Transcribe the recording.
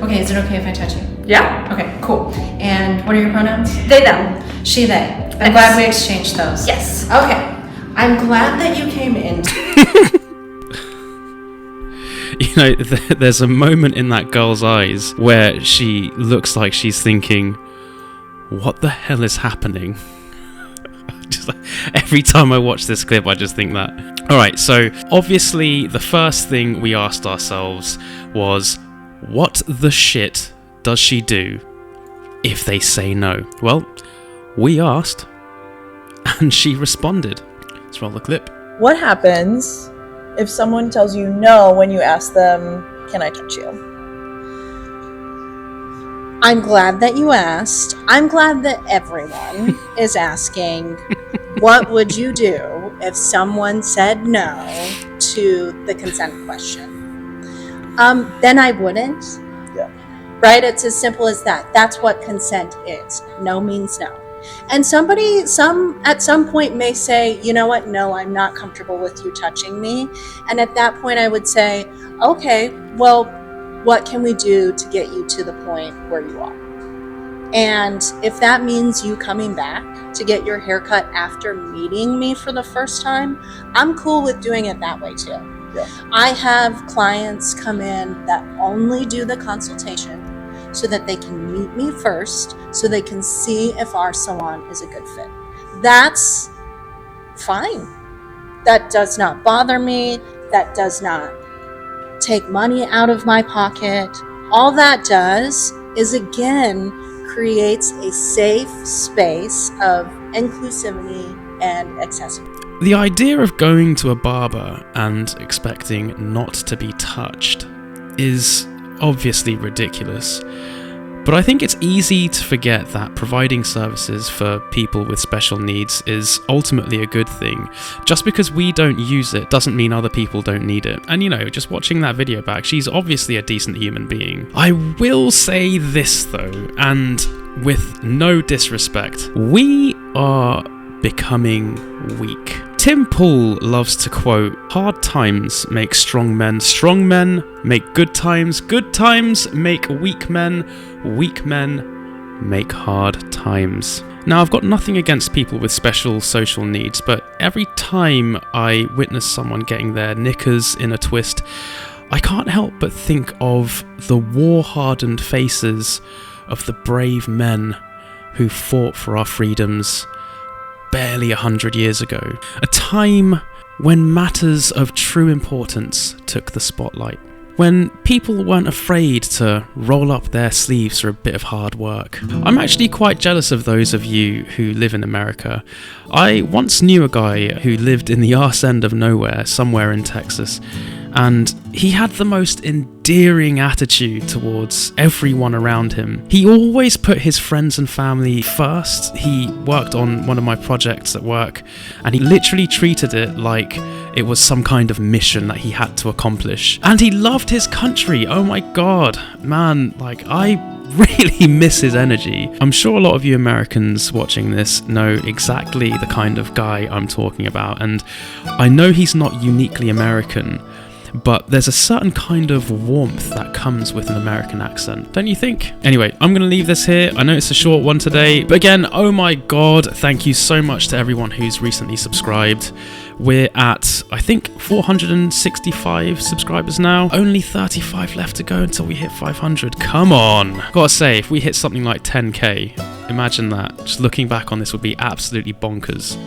Okay, is it okay if I touch you? Yeah. Okay, cool. And what are your pronouns? They, them. She, they. I'm glad we exchanged those. Yes. Okay. I'm glad that you came in. You know, there's a moment in that girl's eyes where she looks like she's thinking, what the hell is happening? Just like, every time I watch this clip, I just think that. Alright, so obviously the first thing we asked ourselves was, what the shit does she do if they say no? Well, we asked, and she responded. Let's roll the clip. What happens if someone tells you no when you ask them, can I touch you? I'm glad that you asked. I'm glad that everyone is asking, what would you do if someone said no to the consent question? Then I wouldn't. Yeah. Right? It's as simple as that. That's what consent is. No means no. And at some point may say, you know what? No, I'm not comfortable with you touching me. And at that point I would say, okay, well, what can we do to get you to the point where you are? And if that means you coming back to get your haircut after meeting me for the first time, I'm cool with doing it that way too. Yeah. I have clients come in that only do the consultation so that they can meet me first, so they can see if our salon is a good fit. That's fine. That does not bother me. That does not take money out of my pocket. All that does is, again, creates a safe space of inclusivity and accessibility. The idea of going to a barber and expecting not to be touched is obviously ridiculous. But I think it's easy to forget that providing services for people with special needs is ultimately a good thing. Just because we don't use it doesn't mean other people don't need it. And you know, just watching that video back, she's obviously a decent human being. I will say this though, and with no disrespect, we are becoming weak. Tim Pool loves to quote, hard times make strong men make good times make weak men make hard times. Now, I've got nothing against people with special social needs, but every time I witness someone getting their knickers in a twist, I can't help but think of the war-hardened faces of the brave men who fought for our freedoms barely 100 years ago, a time when matters of true importance took the spotlight, when people weren't afraid to roll up their sleeves for a bit of hard work. I'm actually quite jealous of those of you who live in America. I once knew a guy who lived in the arse end of nowhere, somewhere in Texas, and he had the most endearing attitude towards everyone around him. He always put his friends and family first. He worked on one of my projects at work, and he literally treated it like it was some kind of mission that he had to accomplish. And he loved his country. Oh my god, man, like, I really miss his energy. I'm sure a lot of you Americans watching this know exactly the kind of guy I'm talking about, and I know he's not uniquely American, but there's a certain kind of warmth that comes with an American accent, don't you think? Anyway, I'm going to leave this here. I know it's a short one today, but again, oh my god, thank you so much to everyone who's recently subscribed. We're at, I think, 465 subscribers now. Only 35 left to go until we hit 500. Come on. Gotta say, if we hit something like 10k, imagine that. Just looking back on this would be absolutely bonkers.